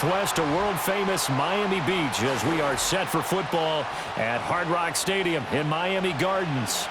Northwest to world-famous Miami Beach as we are set for football at Hard Rock Stadium in Miami Gardens.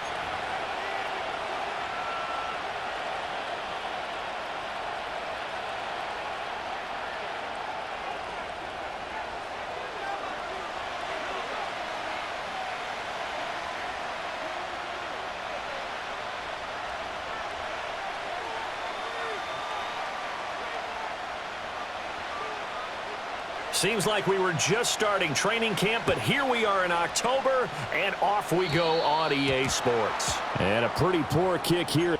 Seems like we were just starting training camp, but here we are in October, and off we go on EA Sports. And a pretty poor kick here.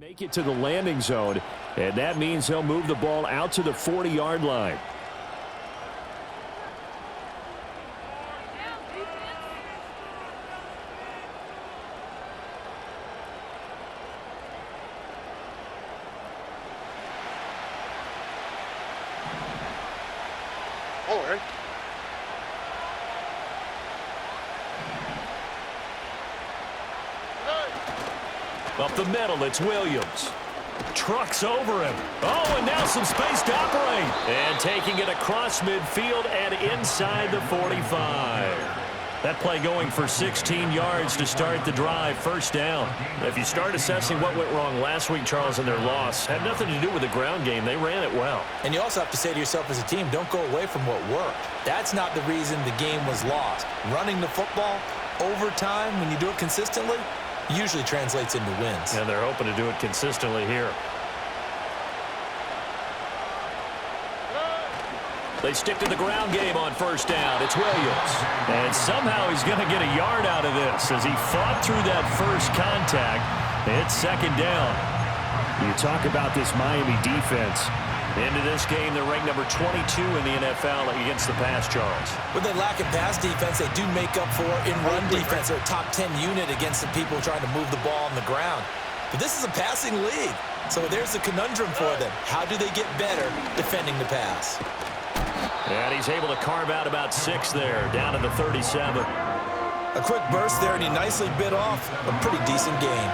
Make it to the landing zone, and that means he'll move the ball out to the 40-yard line. Up the middle, it's Williams. Trucks over him. Oh, and now some space to operate. And taking it across midfield and inside the 45. That play going for 16 yards to start the drive, first down. If you start assessing what went wrong last week, Charles, in their loss, had nothing to do with the ground game. They ran it well. And you also have to say to yourself as a team, don't go away from what worked. That's not the reason the game was lost. Running the football over time, when you do it consistently, usually translates into wins. And they're hoping to do it consistently here. They stick to the ground game on first down. It's Williams. And somehow he's going to get a yard out of this as he fought through that first contact. It's second down. You talk about this Miami defense. Into this game, they're ranked number 22 in the NFL against the pass, Charles. With their lack of pass defense, they do make up for in run defense. They're a top 10 unit against the people trying to move the ball on the ground. But this is a passing league. So there's a conundrum for them. How do they get better defending the pass? And he's able to carve out about 6 there, down to the 37. A quick burst there, and he nicely bit off a pretty decent game.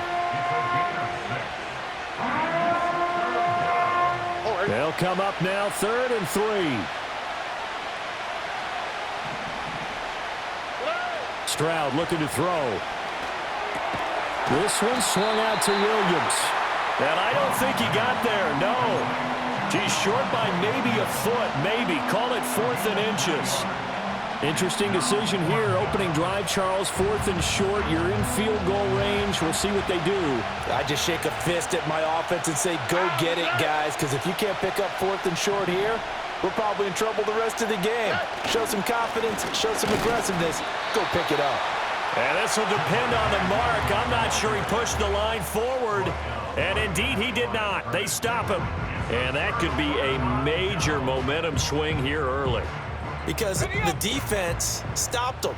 They'll come up now, 3rd and 3. Stroud looking to throw. This one swung out to Williams. And I don't think he got there, no. He's short by maybe a foot, maybe. Call it 4th and inches. Interesting decision here. Opening drive, Charles, 4th and short. You're in field goal range. We'll see what they do. I just shake a fist at my offense and say, go get it, guys, because if you can't pick up 4th and short here, we're probably in trouble the rest of the game. Show some confidence, show some aggressiveness, go pick it up. And this will depend on the mark. I'm not sure he pushed the line forward, and indeed he did not. They stop him, and that could be a major momentum swing here early. Because the defense stopped them.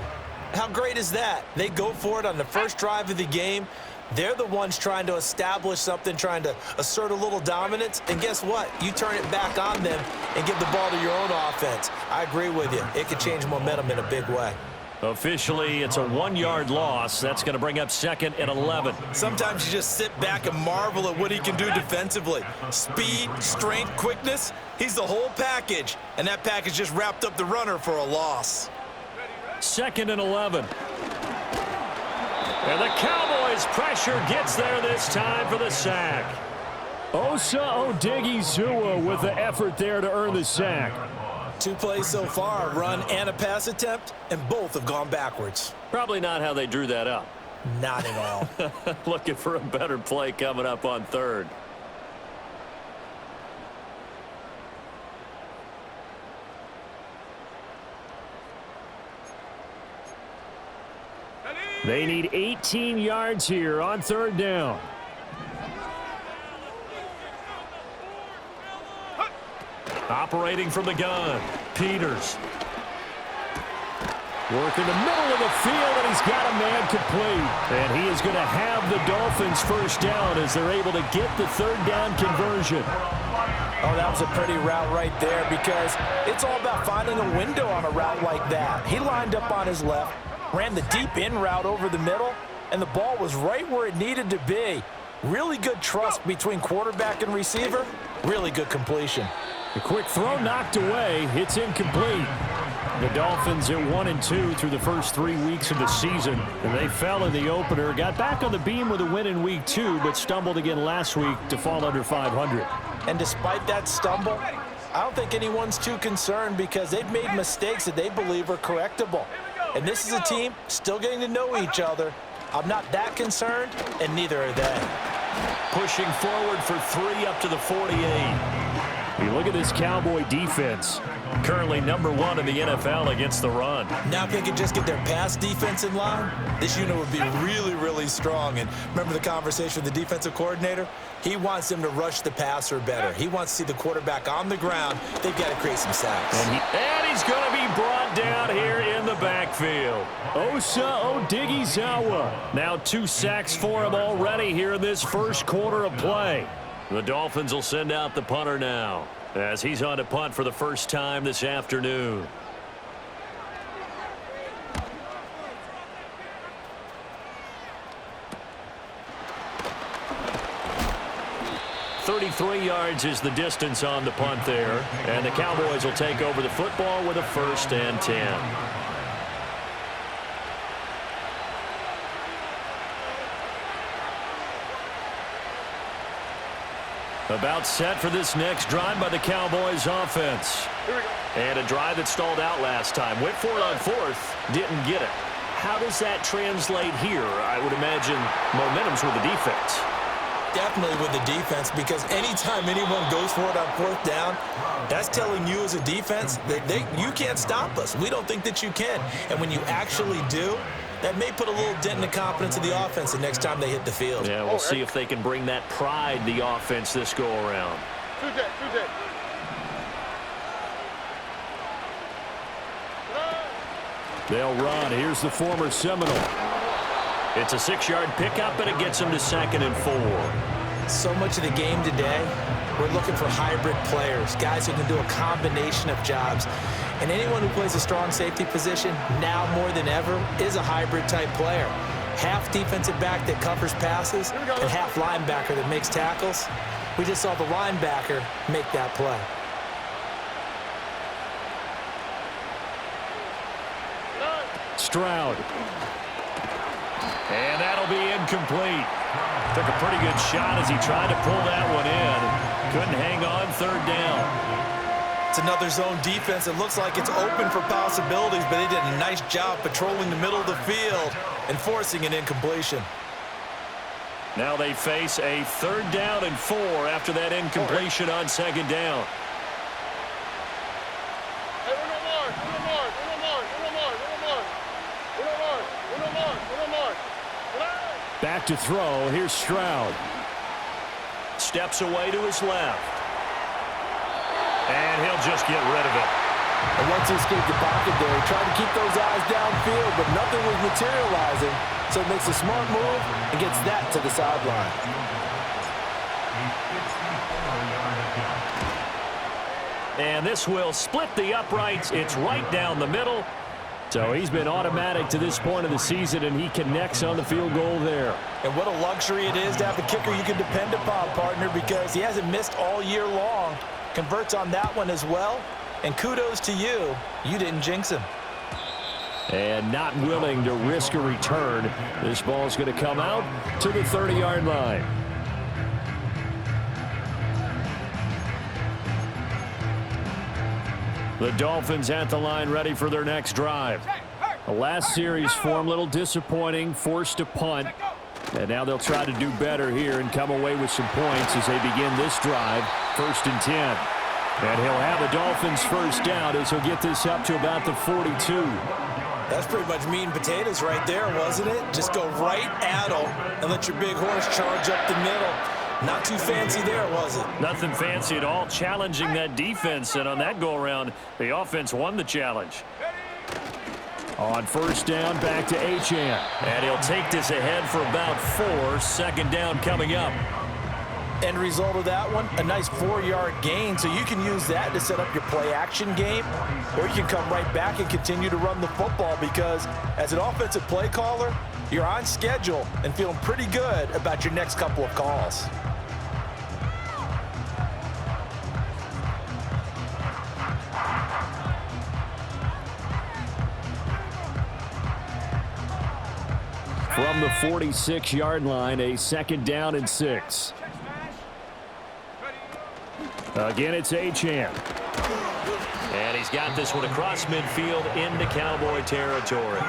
How great is that? They go for it on the first drive of the game. They're the ones trying to establish something, trying to assert a little dominance. And guess what? You turn it back on them and give the ball to your own offense. I agree with you. It could change momentum in a big way. Officially, it's a 1-yard loss. That's going to bring up 2nd and 11. Sometimes you just sit back and marvel at what he can do defensively. Speed, strength, quickness, he's the whole package. And that package just wrapped up the runner for a loss. 2nd and 11. And the Cowboys' pressure gets there this time for the sack. Osa Odighizuwa with the effort there to earn the sack. 2 plays so far, a run and a pass attempt, and both have gone backwards. Probably not how they drew that up. Not at all. Looking for a better play coming up on 3rd. They need 18 yards here on 3rd down. Operating from the gun, Peters. Working the middle of the field, and he's got a man complete. And he is going to have the Dolphins first down as they're able to get the third down conversion. Oh, that was a pretty route right there because it's all about finding a window on a route like that. He lined up on his left, ran the deep in route over the middle, and the ball was right where it needed to be. Really good trust between quarterback and receiver. Really good completion. A quick throw knocked away. It's incomplete. The Dolphins are 1-2 through the first 3 weeks of the season, and they fell in the opener. Got back on the beam with a win in week 2, but stumbled again last week to fall under 500. And despite that stumble, I don't think anyone's too concerned because they've made mistakes that they believe are correctable. And this is a team still getting to know each other. I'm not that concerned, and neither are they. Pushing forward for 3 up to the 48. You look at this Cowboy defense. Currently #1 in the NFL against the run. Now if they could just get their pass defense in line, this unit would be really, really strong. And remember the conversation with the defensive coordinator? He wants them to rush the passer better. He wants to see the quarterback on the ground. They've got to create some sacks. And he's going to be brought down here in the backfield. Osa Odighizuwa. Now 2 sacks for him already here in this first quarter of play. The Dolphins will send out the punter now as he's on to punt for the first time this afternoon. .33 yards is the distance on the punt there, and the Cowboys will take over the football with a 1st and 10. About set for this next drive by the Cowboys offense. And a drive that stalled out last time. Went for it on 4th, didn't get it. How does that translate here? I would imagine momentum's with the defense. Definitely with the defense, because anytime anyone goes for it on 4th down, that's telling you as a defense that you can't stop us. We don't think that you can. And when you actually do, that may put a little dent in the confidence of the offense the next time they hit the field. Yeah, we'll see if they can bring that pride, the offense, this go-around. They'll run. Here's the former Seminole. It's a 6-yard pickup, and it gets them to 2nd and 4. So much of the game today, we're looking for hybrid players, guys who can do a combination of jobs. And anyone who plays a strong safety position, now more than ever, is a hybrid-type player. Half defensive back that covers passes and half linebacker that makes tackles. We just saw the linebacker make that play. Stroud. And that'll be incomplete. Took a pretty good shot as he tried to pull that one in. Couldn't hang on 3rd down. It's another zone defense. It looks like it's open for possibilities, but they did a nice job patrolling the middle of the field and forcing an incompletion. Now they face a 3rd down and 4 after that incompletion on 2nd down. Back to throw. Here's Stroud. Steps away to his left. And he'll just get rid of it. And once he escaped the pocket there, he tried to keep those eyes downfield, but nothing was materializing. So he makes a smart move and gets that to the sideline. And this will split the uprights. It's right down the middle. So he's been automatic to this point of the season, and he connects on the field goal there. And what a luxury it is to have a kicker you can depend upon, partner, because he hasn't missed all year long. Converts on that one as well. And kudos to you. You didn't jinx him. And not willing to risk a return. This ball's going to come out to the 30-yard line. The Dolphins at the line, ready for their next drive. The last series form, a little disappointing, forced to punt. And now they'll try to do better here and come away with some points as they begin this drive, 1st and 10. And he'll have the Dolphins first down as he'll get this up to about the 42. That's pretty much meat and potatoes right there, wasn't it? Just go right at them and let your big horse charge up the middle. Not too fancy there, was it? Nothing fancy at all, challenging that defense. And on that go-around, the offense won the challenge. On first down, back to Achane. And he'll take this ahead for about 4. Second down coming up. End result of that one, a nice 4-yard gain, so you can use that to set up your play-action game, or you can come right back and continue to run the football because as an offensive play caller, you're on schedule and feeling pretty good about your next couple of calls. From the 46-yard line, a second down and 6. Again, it's Achane. And he's got this one across midfield into Cowboy territory.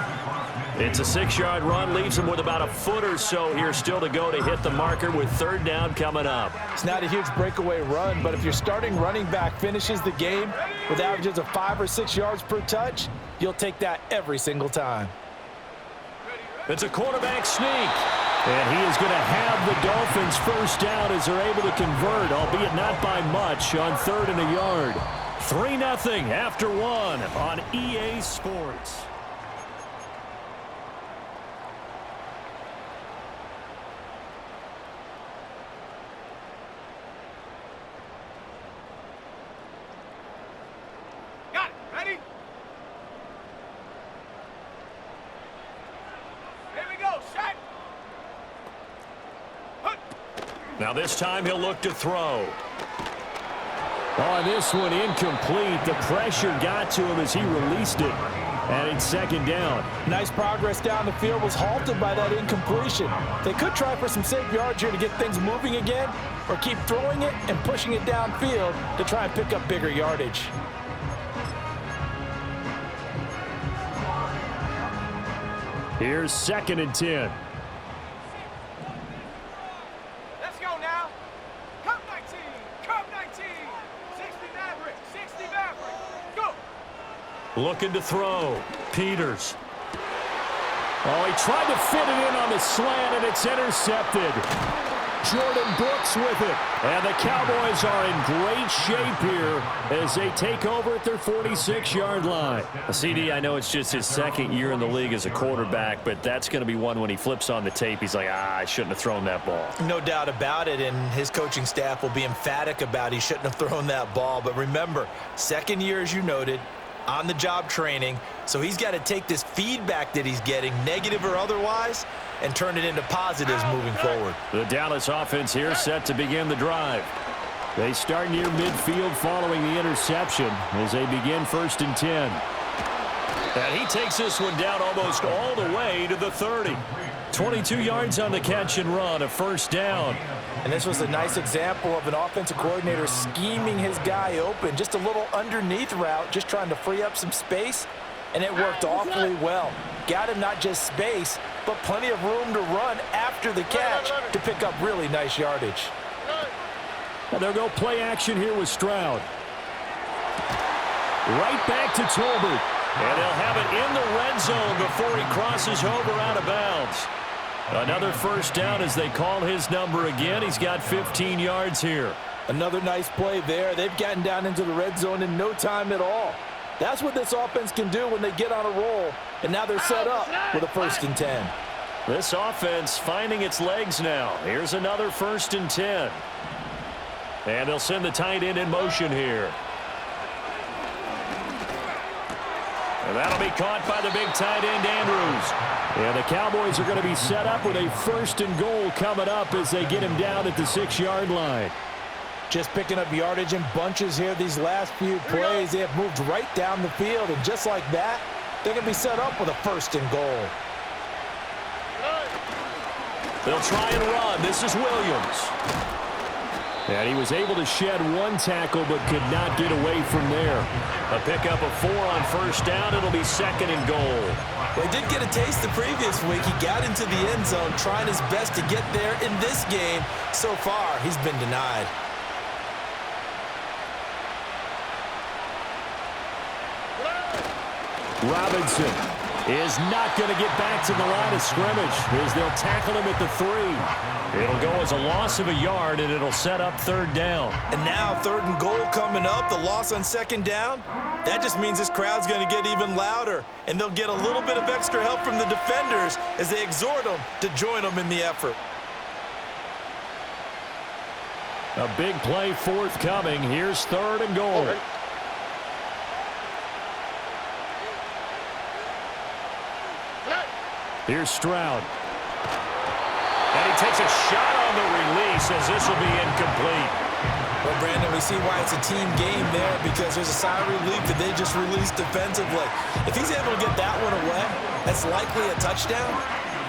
It's a 6-yard run, leaves him with about a foot or so here still to go to hit the marker with third down coming up. It's not a huge breakaway run, but if your starting running back finishes the game with averages of 5 or 6 yards per touch, you'll take that every single time. It's a quarterback sneak. And he is going to have the Dolphins first down as they're able to convert, albeit not by much, on 3rd and a yard. 3-0 after 1 on EA Sports. Got it. Ready? Here we go. Set. Now this time he'll look to throw. On this one, incomplete. The pressure got to him as he released it. And it's second down. Nice progress down the field was halted by that incompletion. They could try for some safe yards here to get things moving again, or keep throwing it and pushing it downfield to try and pick up bigger yardage. Here's 2nd and 10. Let's go now. Come 19. Come 19. 60 Maverick. 60 Maverick. Go. Looking to throw. Peters. Oh, he tried to fit it in on the slant, and it's intercepted. Jordan Brooks with it. And the Cowboys are in great shape here as they take over at their 46-yard line. CD, I know it's just his second year in the league as a quarterback, but that's going to be one when he flips on the tape. He's like, I shouldn't have thrown that ball. No doubt about it, and his coaching staff will be emphatic about he shouldn't have thrown that ball. But remember, second year, as you noted, on-the-job training, so he's got to take this feedback that he's getting, negative or otherwise, and turn it into positives moving forward. The Dallas offense here set to begin the drive. They start near midfield following the interception as they begin 1st and 10. And he takes this one down almost all the way to the 30. 22 yards on the catch and run, a first down. And this was a nice example of an offensive coordinator scheming his guy open, just a little underneath route, just trying to free up some space, and it worked awfully well. Got him not just space, but plenty of room to run after the catch to pick up really nice yardage. And they'll go play action here with Stroud. Right back to Tolbert. And they'll have it in the red zone before he crosses over out of bounds. Another first down as they call his number again. He's got 15 yards here. Another nice play there. They've gotten down into the red zone in no time at all. That's what this offense can do when they get on a roll. And now they're set up with a 1st and 10. This offense finding its legs now. Here's another 1st and 10. And they'll send the tight end in motion here. And that'll be caught by the big tight end, Andrews. And the Cowboys are going to be set up with a 1st and goal coming up as they get him down at the 6-yard line. Just picking up yardage in bunches here these last few plays. They have moved right down the field, and just like that, they're going to be set up with a 1st and goal. They'll try and run. This is Williams. And he was able to shed one tackle but could not get away from there. A pickup of 4 on first down. It'll be 2nd and goal. Well, he did get a taste the previous week. He got into the end zone trying his best to get there in this game. So far, he's been denied. Robinson is not going to get back to the line of scrimmage as they'll tackle him at the 3. It'll go as a loss of a yard, and it'll set up 3rd down. And now 3rd and goal coming up, the loss on 2nd down. That just means this crowd's going to get even louder, and they'll get a little bit of extra help from the defenders as they exhort them to join them in the effort. A big play forthcoming. Here's 3rd and goal. Okay. Here's Stroud. And he takes a shot on the release as this will be incomplete. Well, Brandon, we see why it's a team game there because there's a sigh of relief that they just released defensively. If he's able to get that one away, that's likely a touchdown.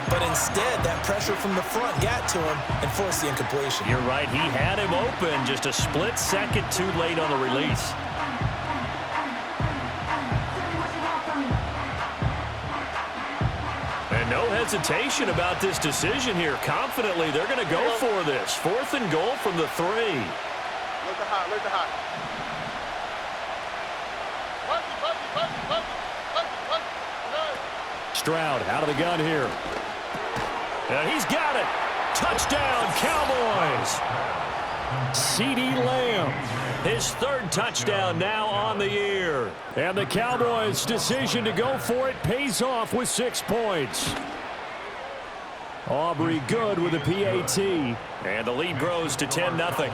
But instead, that pressure from the front got to him and forced the incompletion. You're right. He had him open, just a split second too late on the release. And no hesitation about this decision here. Confidently, they're going to go for this. 4th and goal from the 3. Look the high, look the high. Stroud out of the gun here. And he's got it. Touchdown, Cowboys. CeeDee Lamb, his 3rd touchdown now on the year. And the Cowboys' decision to go for it pays off with 6 points. Aubrey good with a PAT. And the lead grows to 10-0.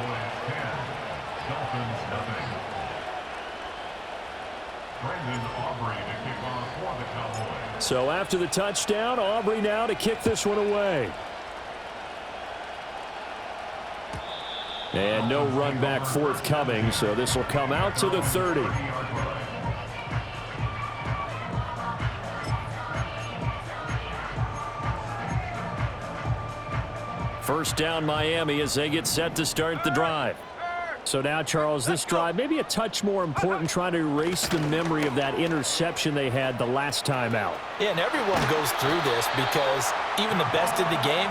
So after the touchdown, Aubrey now to kick this one away. And no run back forthcoming, so this will come out to the 30. First down Miami as they get set to start the drive. So now, Charles, this drive maybe a touch more important, trying to erase the memory of that interception they had the last time out. Yeah, and everyone goes through this because even the best in the game,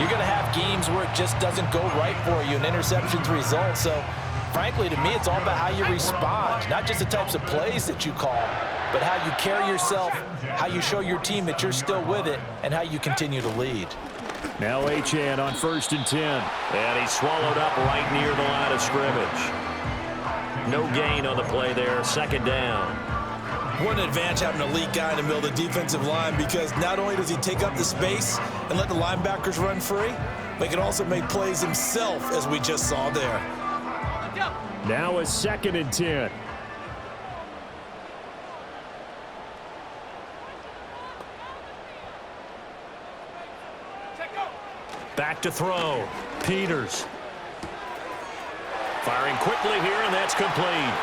you're going to have games where it just doesn't go right for you, and interceptions result. So, frankly, to me, it's all about how you respond, not just the types of plays that you call, but how you carry yourself, how you show your team that you're still with it, and how you continue to lead. Now Achane on 1st and 10. And he's swallowed up right near the line of scrimmage. No gain on the play there, 2nd down. What an advantage having an elite guy in the middle of the defensive line, because not only does he take up the space and let the linebackers run free, but he can also make plays himself, as we just saw there. Now a 2nd and 10. Back to throw. Peters. Firing quickly here, and that's complete.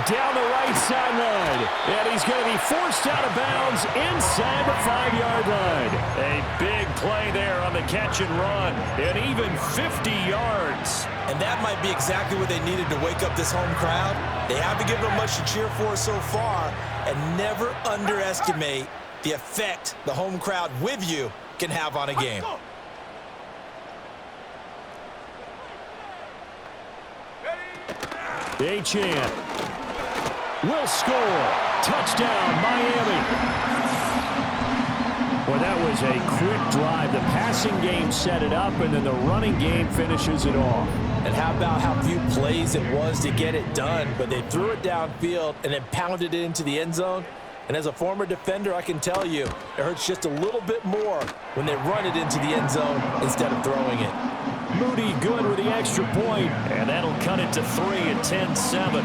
Down the right sideline. And he's going to be forced out of bounds inside the 5-yard line. A big play there on the catch and run. And even 50 yards. And that might be exactly what they needed to wake up this home crowd. They haven't given them much to cheer for so far. And never underestimate the effect the home crowd with you can have on a game. Achane will score. Touchdown, Miami. Well, that was a quick drive. The passing game set it up, and then the running game finishes it off. And how about how few plays it was to get it done, but they threw it downfield and then pounded it into the end zone. And as a former defender, I can tell you, it hurts just a little bit more when they run it into the end zone instead of throwing it. Moody good with the extra point, and that'll cut it to 3 at 10-7.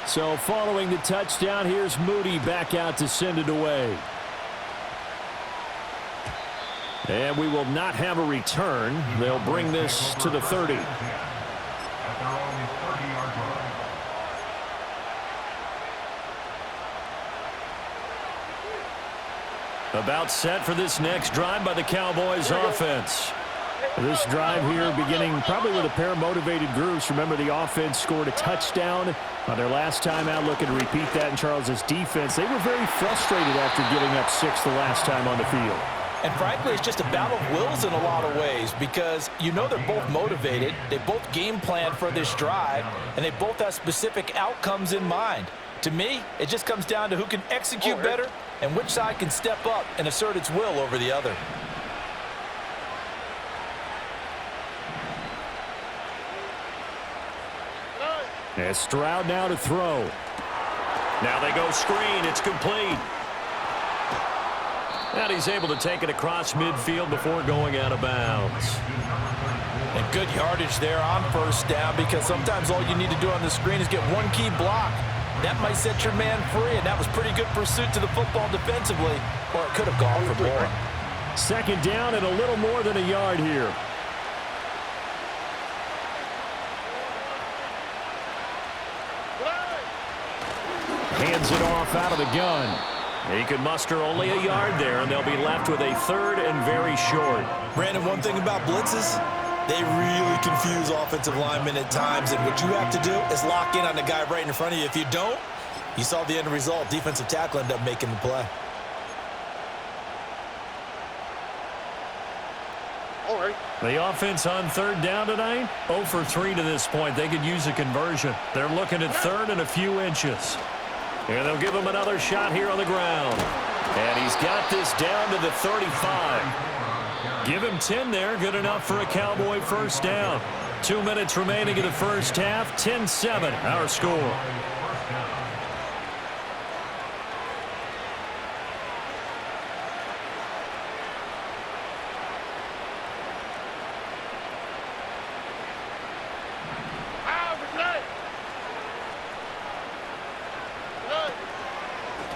So following the touchdown, here's Moody back out to send it away. And we will not have a return. They'll bring this to the 30. About set for this next drive by the Cowboys offense. This drive here beginning probably with a pair of motivated groups. Remember, the offense scored a touchdown on their last time out. Looking to repeat that in Charles's defense. They were very frustrated after giving up 6 the last time on the field. And frankly, it's just a battle of wills in a lot of ways because you know they're both motivated, they both game plan for this drive, and they both have specific outcomes in mind. To me, it just comes down to who can execute better and which side can step up and assert its will over the other. And Stroud now to throw. Now they go screen. It's complete. And he's able to take it across midfield before going out of bounds. And good yardage there on first down because sometimes all you need to do on the screen is get one key block. That might set your man free, and that was pretty good pursuit to the football defensively, or it could have gone for more. Second down and a little more than a yard here. Hands it off out of the gun. He could muster only a yard there, and they'll be left with a third and very short. Brandon, one thing about blitzes, they really confuse offensive linemen at times, and what you have to do is lock in on the guy right in front of you. If you don't, you saw the end result. Defensive tackle ended up making the play. All right. The offense on third down tonight, 0 for 3 to this point. They could use a conversion. They're looking at third and a few inches. And they'll give him another shot here on the ground. And he's got this down to the 35. Give him 10 there. Good enough for a Cowboy first down. 2 minutes remaining in the first half. 10-7, our score.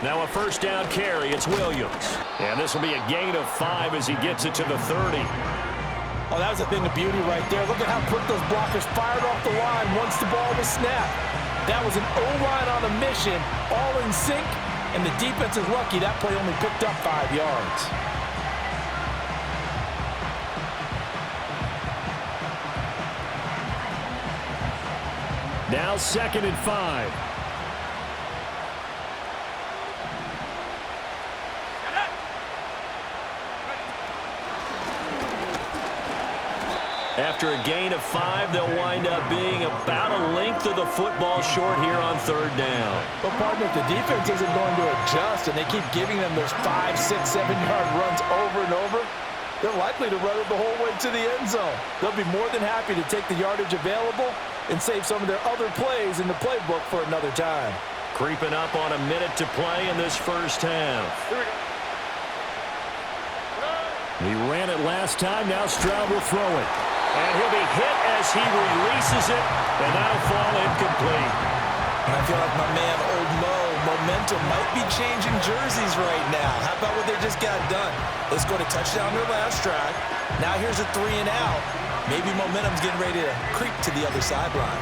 Now a first down carry. It's Williams. And this will be a gain of 5 as he gets it to the 30. Oh, that was a thing of beauty right there. Look at how quick those blockers fired off the line once the ball was snapped. That was an O-line on a mission, all in sync, and the defense is lucky that play only picked up 5 yards. Now 2nd and 5. After a gain of 5, they'll wind up being about a length of the football short here on third down. But, partner, if the defense isn't going to adjust and they keep giving them those 5, 6, 7-yard runs over and over, they're likely to run it the whole way to the end zone. They'll be more than happy to take the yardage available and save some of their other plays in the playbook for another time. Creeping up on a minute to play in this first half. He ran it last time. Now Stroud will throw it. And he'll be hit as he releases it, and that'll fall incomplete. And I feel like my man, Old Mo, momentum might be changing jerseys right now. How about what they just got done? They scored a touchdown their last drive. Now here's a 3 and out. Maybe momentum's getting ready to creep to the other sideline.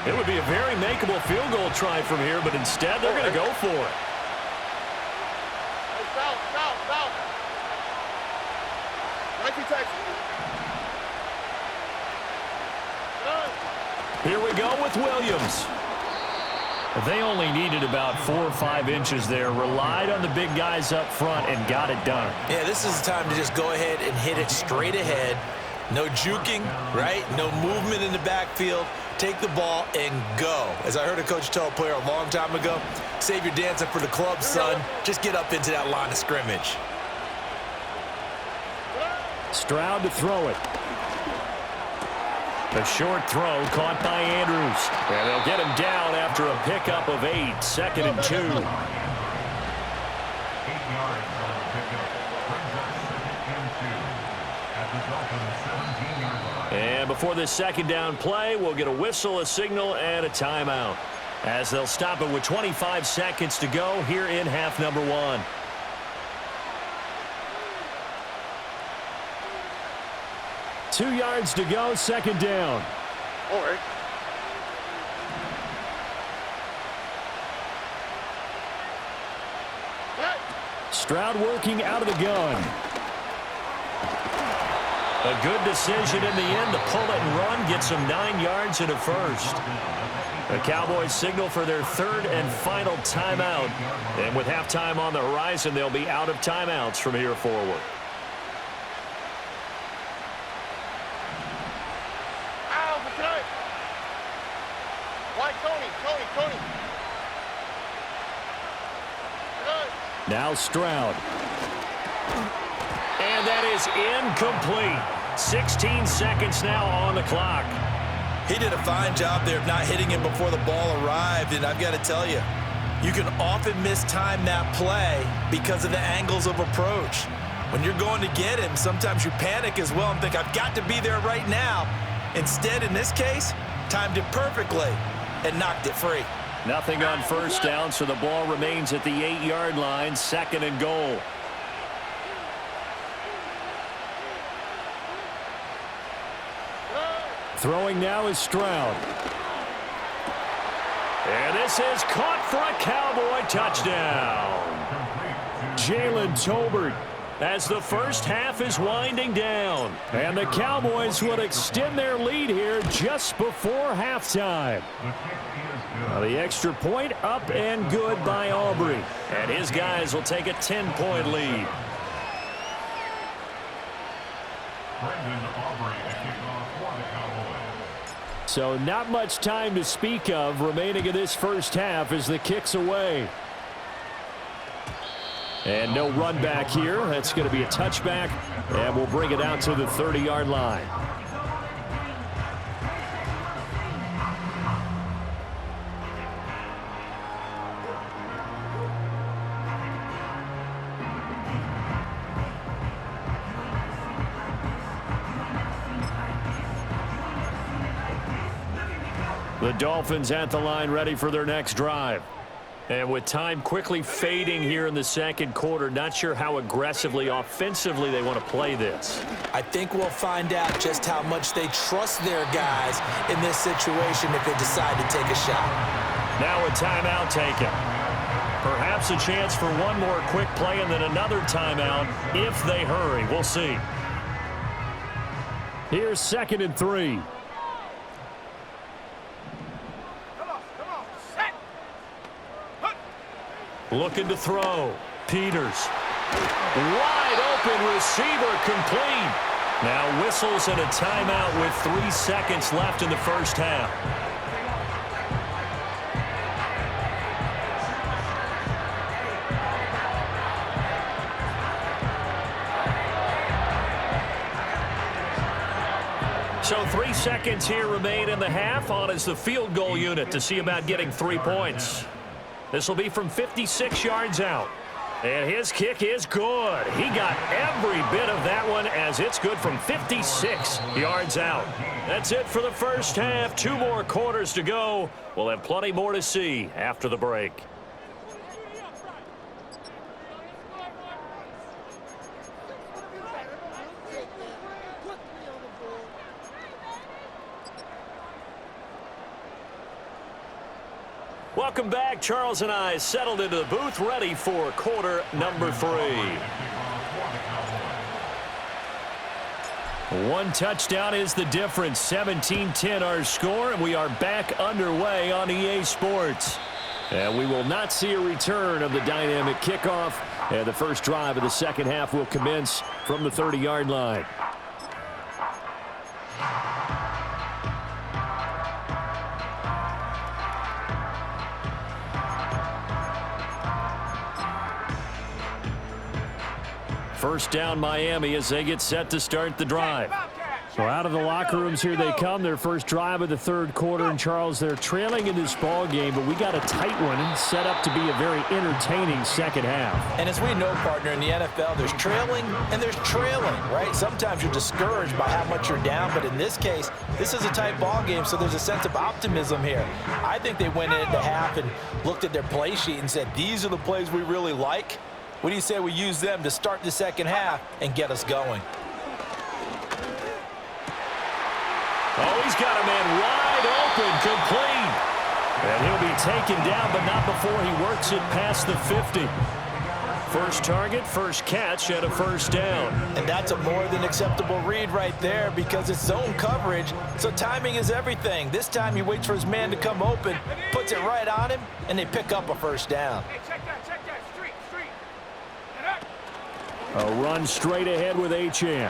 It would be a very makeable field goal try from here, but instead they're going to go for it. Here we go with Williams. They only needed about 4 or 5 inches there, relied on the big guys up front, and got it done. Yeah, this is the time to just go ahead and hit it straight ahead. No juking, right? No movement in the backfield. Take the ball and go. As I heard a coach tell a player a long time ago, save your dancing for the club, son. Just get up into that line of scrimmage. Stroud to throw it. A short throw caught by Andrews. And they'll get him down after a pickup of 8. 2nd and 2. And before this second down play, we'll get a whistle, a signal, and a timeout, as they'll stop it with 25 seconds to go here in half number 1. Two yards to go, second down. All right. Stroud working out of the gun. A good decision in the end to pull it and run, get some 9 yards and a first. The Cowboys signal for their third and final timeout. And with halftime on the horizon, they'll be out of timeouts from here forward. Now Stroud. And that is incomplete. 16 seconds now on the clock. He did a fine job there of not hitting him before the ball arrived, and I've got to tell you, you can often mistime that play because of the angles of approach. When you're going to get him, sometimes you panic as well and think, I've got to be there right now. Instead, in this case, timed it perfectly and knocked it free. Nothing on first down, so the ball remains at the 8-yard line, 2nd and goal. Throwing now is Stroud. And this is caught for a Cowboy touchdown. Jalen Tolbert as the first half is winding down. And the Cowboys would extend their lead here just before halftime. Now the extra point up and good by Aubrey. And his guys will take a 10-point lead. So not much time to speak of remaining in this first half as the kick's away. And no run back here. That's going to be a touchback, and we'll bring it out to the 30-yard line. The Dolphins at the line ready for their next drive. And with time quickly fading here in the second quarter, not sure how aggressively, offensively they want to play this. I think we'll find out just how much they trust their guys in this situation if they decide to take a shot. Now a timeout taken. Perhaps a chance for one more quick play and then another timeout if they hurry. We'll see. Here's 2nd and 3. Looking to throw. Peters. Wide open receiver complete. Now whistles and a timeout with 3 seconds left in the first half. So 3 seconds here remain in the half. On is the field goal unit to see about getting 3 points. This will be from 56 yards out. And his kick is good. He got every bit of that one as it's good from 56 yards out. That's it for the first half. 2 more quarters to go. We'll have plenty more to see after the break. Welcome back. Charles and I settled into the booth, ready for quarter number 3. 1 touchdown is the difference. 17-10 our score, and we are back underway on EA Sports. And we will not see a return of the dynamic kickoff, and the first drive of the second half will commence from the 30-yard line. First down Miami as they get set to start the drive. So out of the locker rooms here they come. Their first drive of the third quarter. And Charles, they're trailing in this ball game, but we got a tight one and set up to be a very entertaining second half. And as we know, partner, in the NFL, there's trailing and there's trailing, right? Sometimes you're discouraged by how much you're down, but in this case, this is a tight ball game, so there's a sense of optimism here. I think they went into half and looked at their play sheet and said, these are the plays we really like. What do you say we use them to start the second half and get us going? Oh, he's got a man wide open, complete. And he'll be taken down, but not before he works it past the 50. First target, first catch, and a first down. And that's a more than acceptable read right there because it's zone coverage, so timing is everything. This time he waits for his man to come open, puts it right on him, and they pick up a first down. Hey, check that, street. Get up. A run straight ahead with Achane.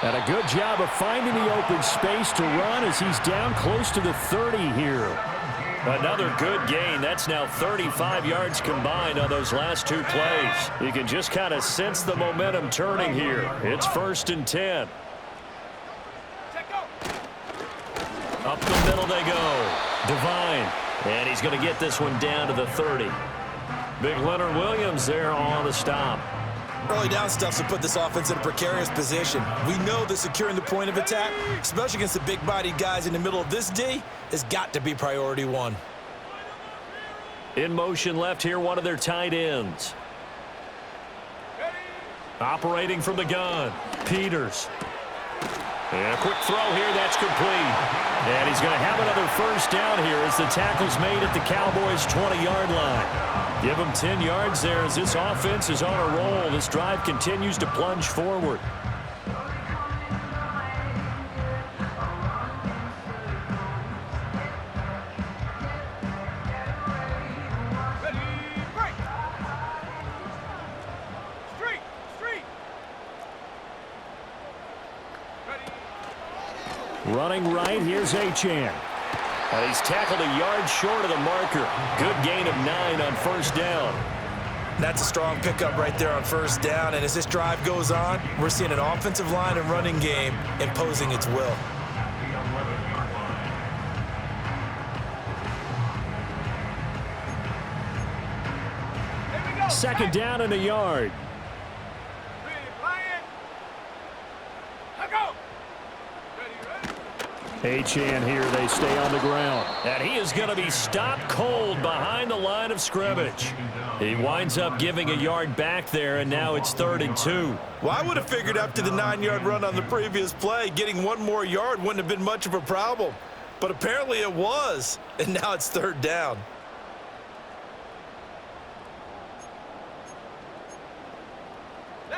And a good job of finding the open space to run as he's down close to the 30 here. Another good gain. That's now 35 yards combined on those last two plays. You can just kind of sense the momentum turning here. It's 1st and 10. Up the middle they go. Divine. And he's going to get this one down to the 30. Big Leonard Williams there on the stop. Early down stuffs will put this offense in a precarious position. We know that securing the point of attack, especially against the big-bodied guys in the middle of this D, has got to be priority one. In motion left here, one of their tight ends. Operating from the gun, Peters. And a quick throw here, that's complete. And he's going to have another first down here as the tackle's made at the Cowboys' 20-yard line. Give him 10 yards there as this offense is on a roll. This drive continues to plunge forward. Running right, here's Achane. And he's tackled a yard short of the marker. Good gain of 9 on first down. That's a strong pickup right there on first down. And as this drive goes on, we're seeing an offensive line and running game imposing its will. Second down and a yard. Achane here, they stay on the ground. And he is going to be stopped cold behind the line of scrimmage. He winds up giving a yard back there, and now it's 3rd and 2. Well, I would have figured after the 9-yard run on the previous play, getting one more yard wouldn't have been much of a problem. But apparently it was, and now it's 3rd down.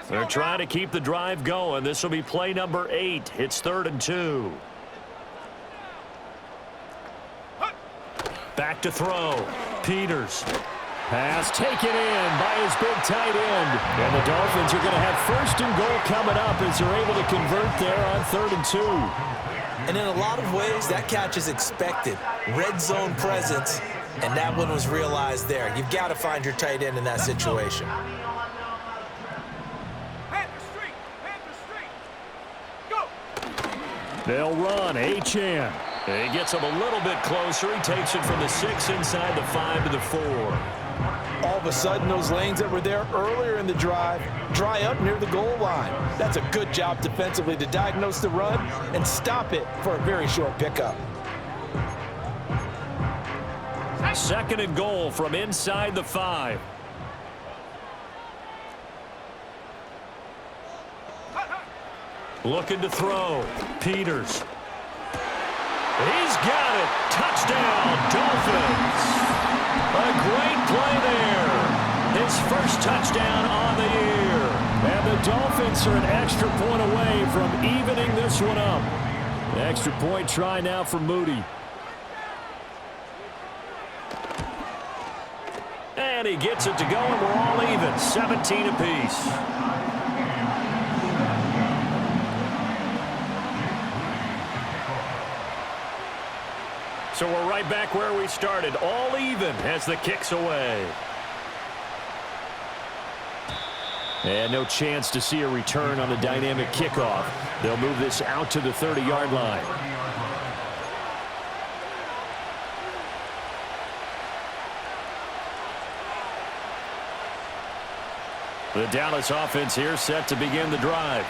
They're trying to keep the drive going. This will be play number 8. It's 3rd and 2. Back to throw. Peters. Pass taken in by his big tight end. And the Dolphins are going to have 1st and goal coming up as they're able to convert there on 3rd and 2. And in a lot of ways, that catch is expected. Red zone presence, and that one was realized there. You've got to find your tight end in that situation. Go! They'll run. Achane. He gets him a little bit closer. He takes it from the 6 inside the 5 to the 4. All of a sudden, those lanes that were there earlier in the drive dry up near the goal line. That's a good job defensively to diagnose the run and stop it for a very short pickup. 2nd and goal from inside the 5. Looking to throw. Peters. He's got it. Touchdown, Dolphins. A great play there. His first touchdown on the year. And the Dolphins are an extra point away from evening this one up. The extra point try now for Moody. And he gets it to go, and we're all even. 17 apiece. So we're right back where we started, all even as the kick's away. And no chance to see a return on the dynamic kickoff. They'll move this out to the 30-yard line. The Dallas offense here set to begin the drive.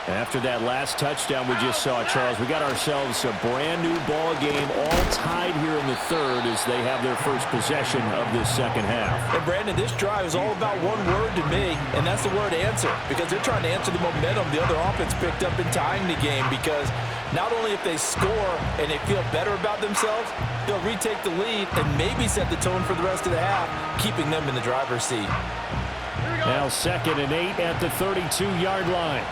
After that last touchdown we just saw, Charles, we got ourselves a brand-new ball game all tied here in the 3rd as they have their first possession of this 2nd half. And, Brandon, this drive is all about one word to me, and that's the word answer, because they're trying to answer the momentum the other offense picked up in tying the game, because not only if they score and they feel better about themselves, they'll retake the lead and maybe set the tone for the rest of the half, keeping them in the driver's seat. Now 2nd and 8 at the 32-yard line.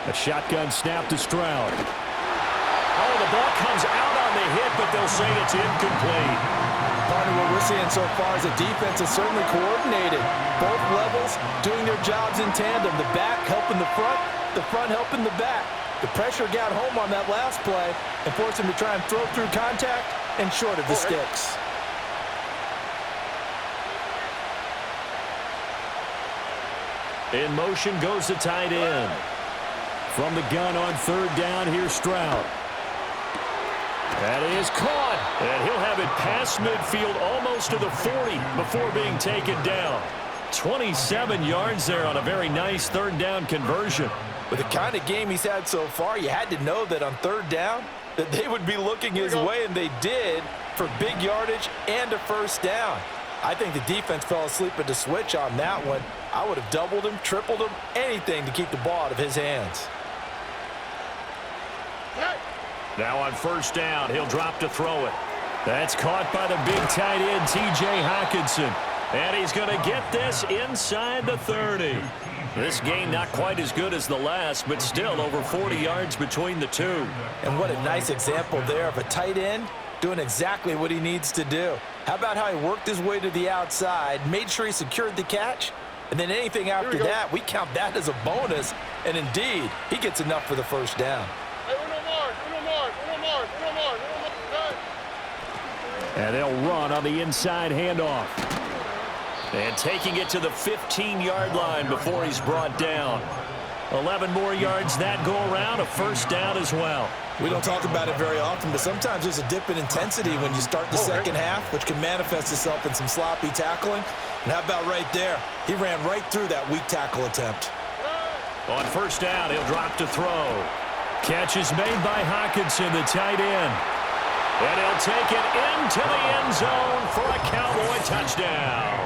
A shotgun snap to Stroud. Oh, the ball comes out on the hit, but they'll say it's incomplete. Partner, what we're seeing so far is the defense is certainly coordinated. Both levels doing their jobs in tandem. The back helping the front helping the back. The pressure got home on that last play and forced him to try and throw through contact and short of the sticks. In motion goes the tight end. From the gun on 3rd down, here's Stroud. That is caught, and he'll have it past midfield almost to the 40 before being taken down. 27 yards there on a very nice 3rd down conversion. With the kind of game he's had so far, you had to know that on 3rd down that they would be looking his way, and they did, for big yardage and a 1st down. I think the defense fell asleep at the switch on that one. I would have doubled him, tripled him, anything to keep the ball out of his hands. Now on 1st down, he'll drop to throw it. That's caught by the big tight end, T.J. Hockenson. And he's going to get this inside the 30. This game not quite as good as the last, but still over 40 yards between the two. And what a nice example there of a tight end doing exactly what he needs to do. How about how he worked his way to the outside, made sure he secured the catch, and then anything after that, we count that as a bonus. And indeed, he gets enough for the 1st down. And they'll run on the inside handoff. And taking it to the 15-yard line before he's brought down. 11 more yards that go around, a 1st down as well. We don't talk about it very often, but sometimes there's a dip in intensity when you start the second half, which can manifest itself in some sloppy tackling. And how about right there? He ran right through that weak tackle attempt. On 1st down, he'll drop to throw. Catch is made by Hockenson, the tight end. And he'll take it into the end zone for a Cowboy touchdown.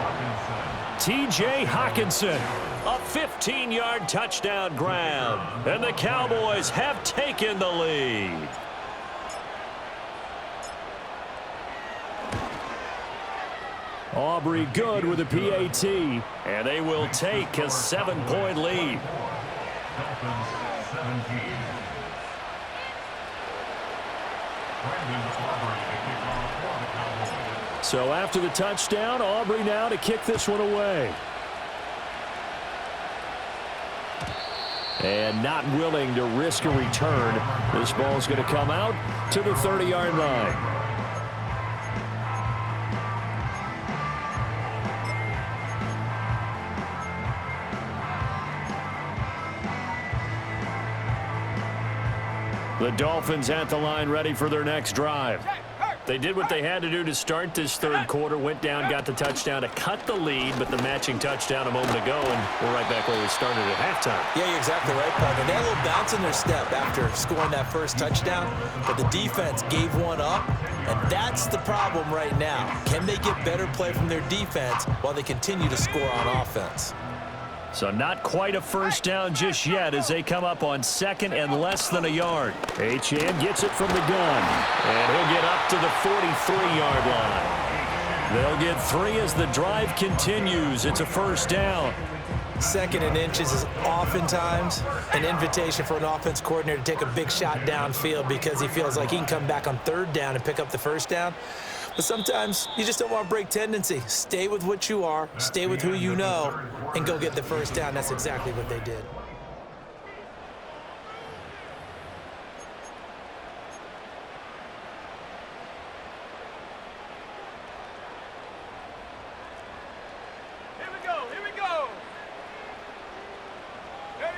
T.J. Hockenson, a 15-yard touchdown grab. And the Cowboys have taken the lead. Aubrey good with a PAT. And they will take a 7-point lead. Dolphins 17. So after the touchdown, Aubrey now to kick this one away. And not willing to risk a return. This ball's going to come out to the 30-yard line. The Dolphins at the line ready for their next drive. They did what they had to do to start this 3rd quarter, went down, got the touchdown to cut the lead, but the matching touchdown a moment ago, and we're right back where we started at halftime. Yeah, you're exactly right, partner. They had a little bounce in their step after scoring that 1st touchdown, but the defense gave one up, and that's the problem right now. Can they get better play from their defense while they continue to score on offense? So not quite a 1st down just yet as they come up on 2nd and less than a yard. Achane gets it from the gun, and he'll get up to the 43-yard line. They'll get 3 as the drive continues. It's a 1st down. 2nd and inches is oftentimes an invitation for an offense coordinator to take a big shot downfield because he feels like he can come back on 3rd down and pick up the 1st down. But sometimes you just don't want to break tendency. Stay with what you are, stay with who you know, and go get the 1st down. That's exactly what they did. Here we go. Ready?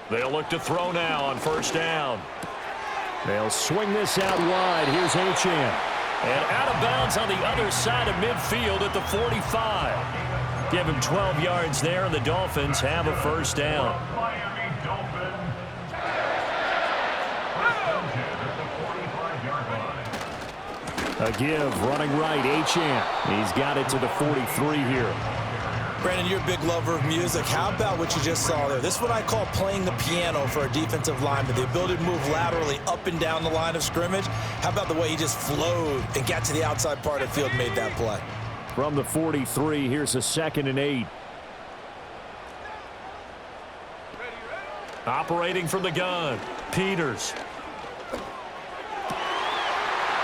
They'll look to throw now on 1st down. They'll swing this out wide. Here's Achane. And out of bounds on the other side of midfield at the 45. Give him 12 yards there, and the Dolphins have a 1st down. A give, running right, Achane. He's got it to the 43 here. Brandon, you're a big lover of music. How about what you just saw there? This is what I call playing the piano for a defensive lineman, the ability to move laterally up and down the line of scrimmage. How about the way he just flowed and got to the outside part of the field and made that play? From the 43, here's a 2nd and 8. Operating from the gun, Peters.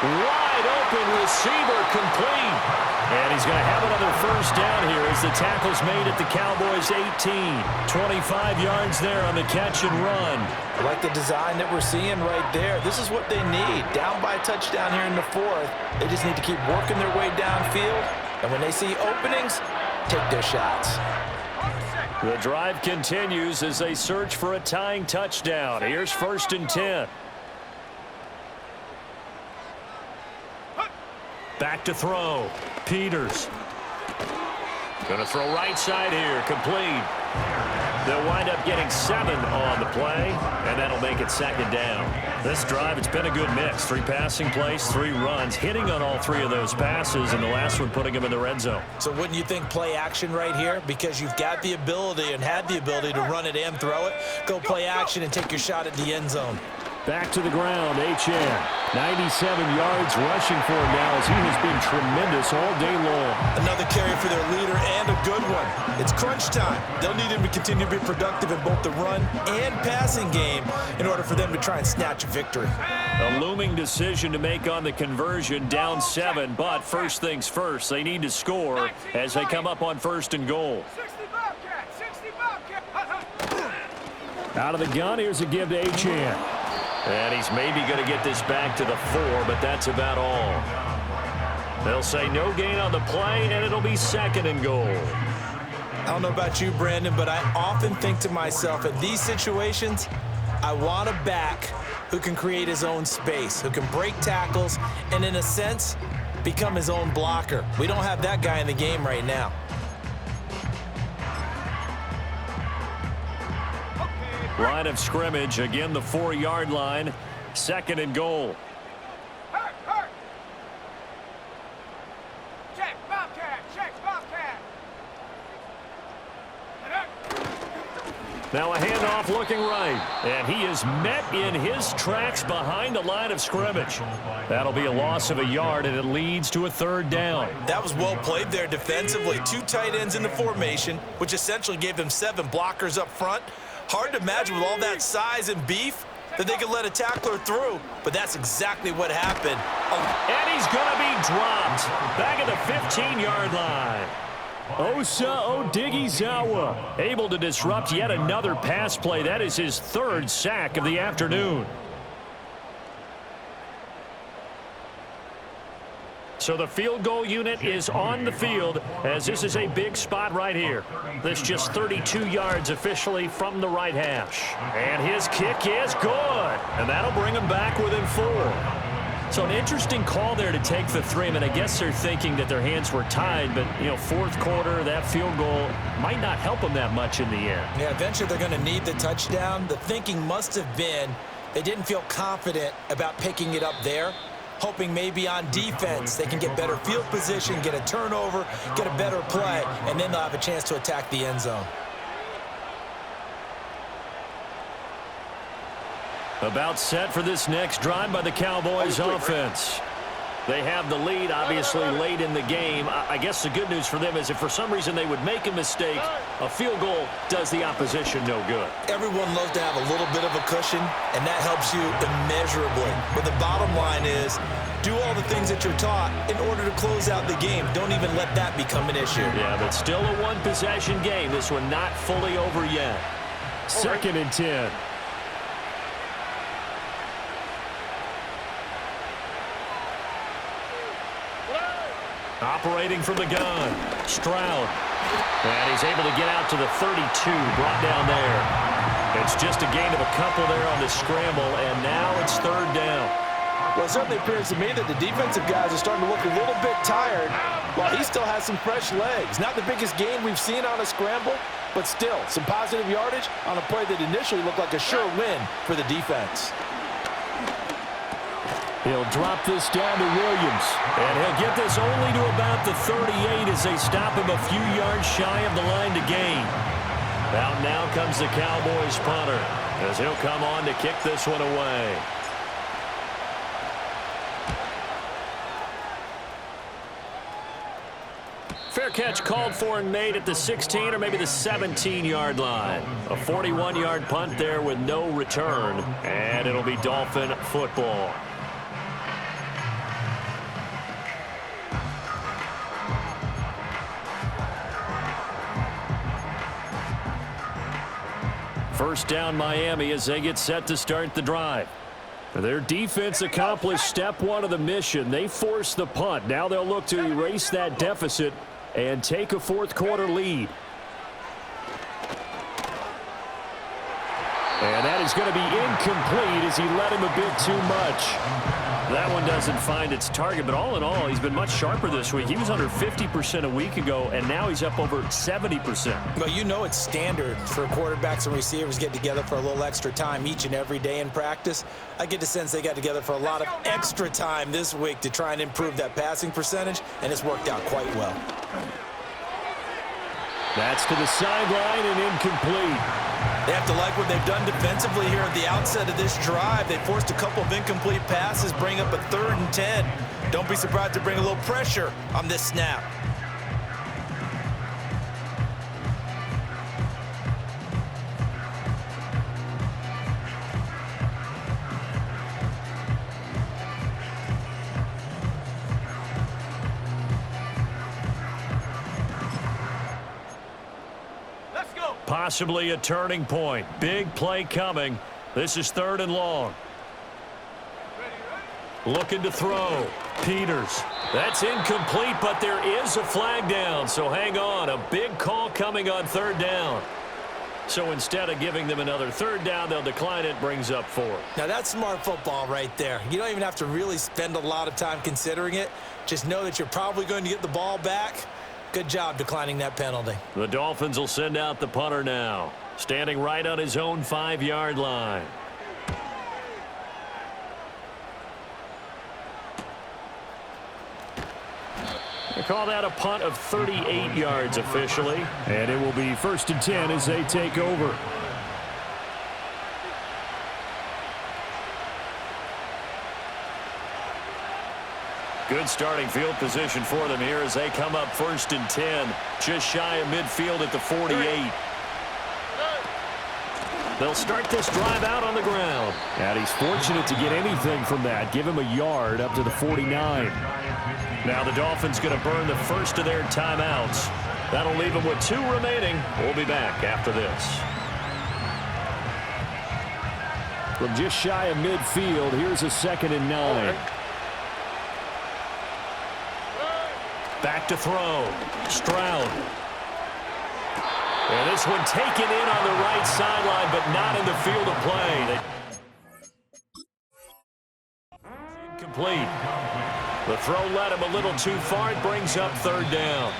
Wide open receiver, complete. And he's going to have another first down here as the tackle's made at the Cowboys' 18. 25 yards there on the catch and run. I like the design that we're seeing right there. This is what they need. Down by a touchdown here in the 4th. They just need to keep working their way downfield. And when they see openings, take their shots. The drive continues as they search for a tying touchdown. Here's 1st and 10. Back to throw. Peters. Going to throw right side here. Complete. They'll wind up getting 7 on the play, and that'll make it 2nd down. This drive, it's been a good mix. 3 passing plays, 3 runs, hitting on all 3 of those passes, and the last one putting them in the red zone. So wouldn't you think play action right here? Because you've got the ability and had the ability to run it and throw it. Go play action and take your shot at the end zone. Back to the ground, HN. 97 yards rushing for him now as he has been tremendous all day long. Another carry for their leader and a good one. It's crunch time. They'll need him to continue to be productive in both the run and passing game in order for them to try and snatch a victory. A looming decision to make on the conversion, down 7, but first things first, they need to score as they come up on 1st and goal. 60 Bobcat, 60 Bobcat. Out of the gun, here's a give to HN. And he's maybe going to get this back to the 4, but that's about all. They'll say no gain on the play, and it'll be 2nd and goal. I don't know about you, Brandon, but I often think to myself, in these situations, I want a back who can create his own space, who can break tackles, and in a sense, become his own blocker. We don't have that guy in the game right now. Line of scrimmage, again the 4-yard line, 2nd and goal. Hurt, hurt. Check, Bobcat, check, Bobcat. Now a handoff looking right, and he is met in his tracks behind the line of scrimmage. That'll be a loss of a yard, and it leads to a 3rd down. That was well played there defensively. 2 tight ends in the formation, which essentially gave them 7 blockers up front. Hard to imagine with all that size and beef that they could let a tackler through, but that's exactly what happened. And he's going to be dropped back at the 15-yard line. Osa Odighizuwa able to disrupt yet another pass play. That is his 3rd sack of the afternoon. So the field goal unit is on the field as this is a big spot right here. This just 32 yards officially from the right hash. And his kick is good. And that'll bring him back within 4. So an interesting call there to take the 3. I mean, I guess they're thinking that their hands were tied, but, you know, 4th quarter, that field goal might not help them that much in the end. Yeah, eventually they're going to need the touchdown. The thinking must have been they didn't feel confident about picking it up there, hoping maybe on defense they can get better field position, get a turnover, get a better play, and then they'll have a chance to attack the end zone. About set for this next drive by the Cowboys offense. They have the lead, obviously, late in the game. I guess the good news for them is if for some reason they would make a mistake, a field goal does the opposition no good. Everyone loves to have a little bit of a cushion, and that helps you immeasurably. But the bottom line is, do all the things that you're taught in order to close out the game. Don't even let that become an issue. Yeah, but still a one-possession game. This one not fully over yet. 2nd and 10. Operating from the gun, Stroud. And he's able to get out to the 32, brought down there. It's just a gain of a couple there on the scramble, and now it's 3rd down. Well, it certainly appears to me that the defensive guys are starting to look a little bit tired while he still has some fresh legs. Not the biggest gain we've seen on a scramble, but still some positive yardage on a play that initially looked like a sure win for the defense. He'll drop this down to Williams, and he'll get this only to about the 38 as they stop him a few yards shy of the line to gain. Out now comes the Cowboys punter as he'll come on to kick this one away. Fair catch called for and made at the 16 or maybe the 17-yard line. A 41-yard punt there with no return, and it'll be Dolphin football. First down Miami as they get set to start the drive. Their defense accomplished step one of the mission. They forced the punt. Now they'll look to erase that deficit and take a fourth quarter lead. And that is going to be incomplete as he let him a bit too much. That one doesn't find its target, but all in all, he's been much sharper this week. He was under 50% a week ago, and now he's up over 70%. Well, you know it's standard for quarterbacks and receivers get together for a little extra time each and every day in practice. I get the sense they got together for a lot of extra time this week to try and improve that passing percentage, and it's worked out quite well. That's to the sideline and incomplete. They have to like what they've done defensively here at the outset of this drive. They forced a couple of incomplete passes, bring up a 3rd and 10. Don't be surprised to bring a little pressure on this snap. Possibly a turning point. Big play coming. This is 3rd and long. Looking to throw. Peters. That's incomplete, but there is a flag down, so hang on. A big call coming on 3rd down. So instead of giving them another 3rd down, they'll decline it. Brings up 4. Now that's smart football right there. You don't even have to really spend a lot of time considering it. Just know that you're probably going to get the ball back. Good job declining that penalty. The Dolphins will send out the punter now, standing right on his own 5-yard line. They call that a punt of 38 yards officially, and it will be 1st and 10 as they take over. Good starting field position for them here as they come up 1st and 10, just shy of midfield at the 48. They'll start this drive out on the ground. And he's fortunate to get anything from that. Give him a yard up to the 49. Now the Dolphins going to burn the first of their timeouts. That'll leave them with 2 remaining. We'll be back after this. From just shy of midfield, here's a 2nd and 9. Back to throw. Stroud. And this one taken in on the right sideline, but not in the field of play. Incomplete. The throw led him a little too far. It brings up 3rd down.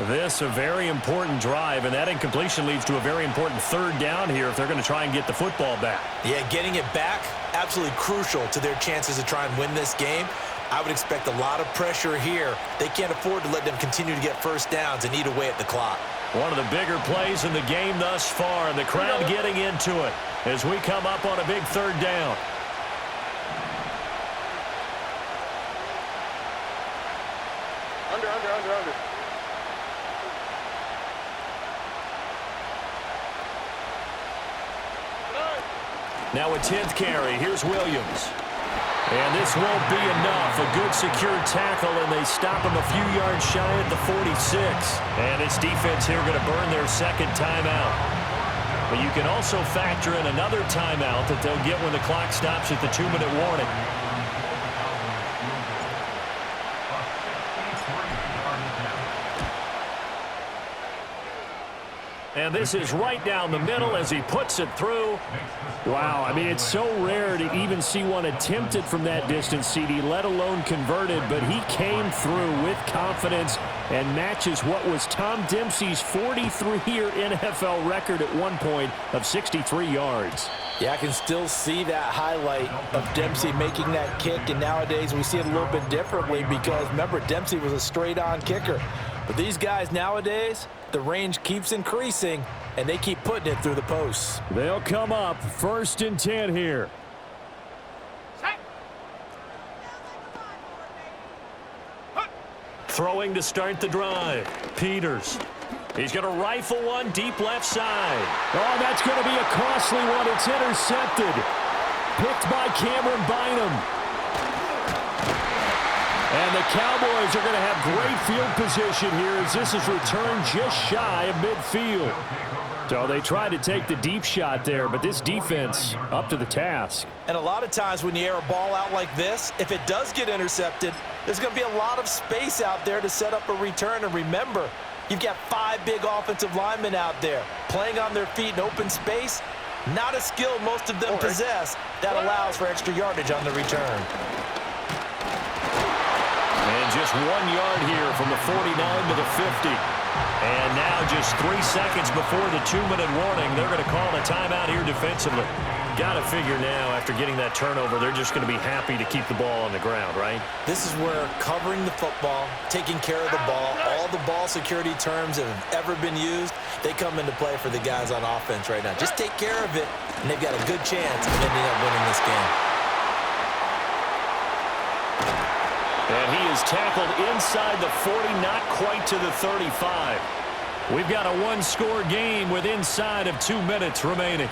This a very important drive, and that incompletion leads to a very important 3rd down here if they're going to try and get the football back. Yeah, getting it back, absolutely crucial to their chances to try and win this game. I would expect a lot of pressure here. They can't afford to let them continue to get 1st downs and eat away at the clock. One of the bigger plays in the game thus far, and the crowd getting into it as we come up on a big 3rd down. Under. Now a 10th carry. Here's Williams. And this won't be enough. A good secure tackle, and they stop him a few yards shy at the 46. And this defense here going to burn their 2nd timeout. But you can also factor in another timeout that they'll get when the clock stops at the 2-minute warning. And this is right down the middle as he puts it through. Wow, I mean, it's so rare to even see one attempted from that distance, CD, let alone converted, but he came through with confidence and matches what was Tom Dempsey's 43-year NFL record at one point of 63 yards. Yeah, I can still see that highlight of Dempsey making that kick, and nowadays we see it a little bit differently because, remember, Dempsey was a straight-on kicker. But these guys nowadays, the range keeps increasing, and they keep putting it through the posts. They'll come up 1st and 10 here. Throwing to start the drive. Peters. He's going to rifle one deep left side. Oh, that's going to be a costly one. It's intercepted. Picked by Cameron Bynum. And the Cowboys are going to have great field position here as this is returned just shy of midfield. So they tried to take the deep shot there, but this defense up to the task. And a lot of times when you air a ball out like this, if it does get intercepted, there's going to be a lot of space out there to set up a return. And remember, you've got 5 big offensive linemen out there playing on their feet in open space. Not a skill most of them possess that allows for extra yardage on the return. And just 1 yard here from the 49 to the 50. And now just 3 seconds before the 2-minute warning, they're going to call a timeout here defensively. Got to figure now, after getting that turnover, they're just going to be happy to keep the ball on the ground, right? This is where covering the football, taking care of the ball, all the ball security terms that have ever been used, they come into play for the guys on offense right now. Just take care of it, and they've got a good chance of ending up winning this game. And he is tackled inside the 40, not quite to the 35. We've got a one-score game with inside of 2 minutes remaining.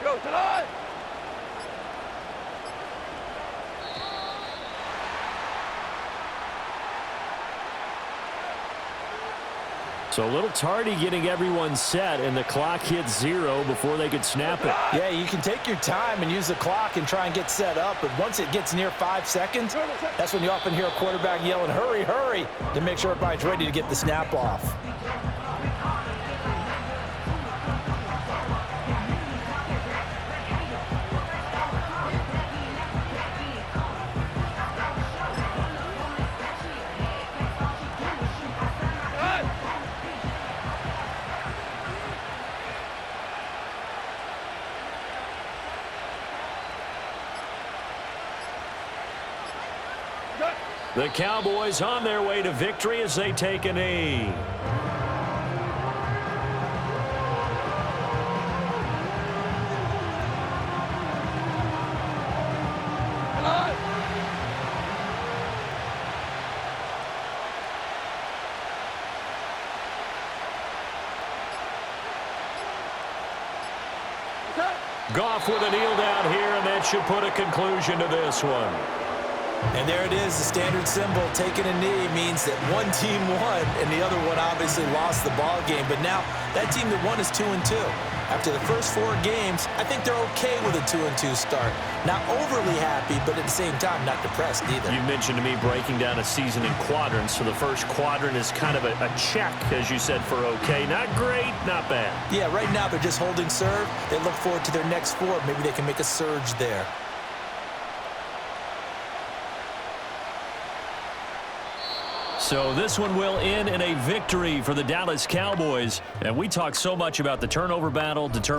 Go tonight. So a little tardy getting everyone set, and the clock hits 0 before they could snap it. Yeah, you can take your time and use the clock and try and get set up, but once it gets near 5 seconds, that's when you often hear a quarterback yelling, hurry, hurry, to make sure everybody's ready to get the snap off. The Cowboys on their way to victory as they take a knee. Goff with a kneel down here, and that should put a conclusion to this one. And there it is, the standard symbol. Taking a knee means that one team won and the other one obviously lost the ball game. But now that team that won is 2-2. After the first 4 games, I think they're okay with a 2-2 start. Not overly happy, but at the same time, not depressed either. You mentioned to me breaking down a season in quadrants. So the first quadrant is kind of a check, as you said, for okay. Not great, not bad. Yeah, right now they're just holding serve. They look forward to their next 4. Maybe they can make a surge there. So this one will end in a victory for the Dallas Cowboys. And we talked so much about the turnover battle, determining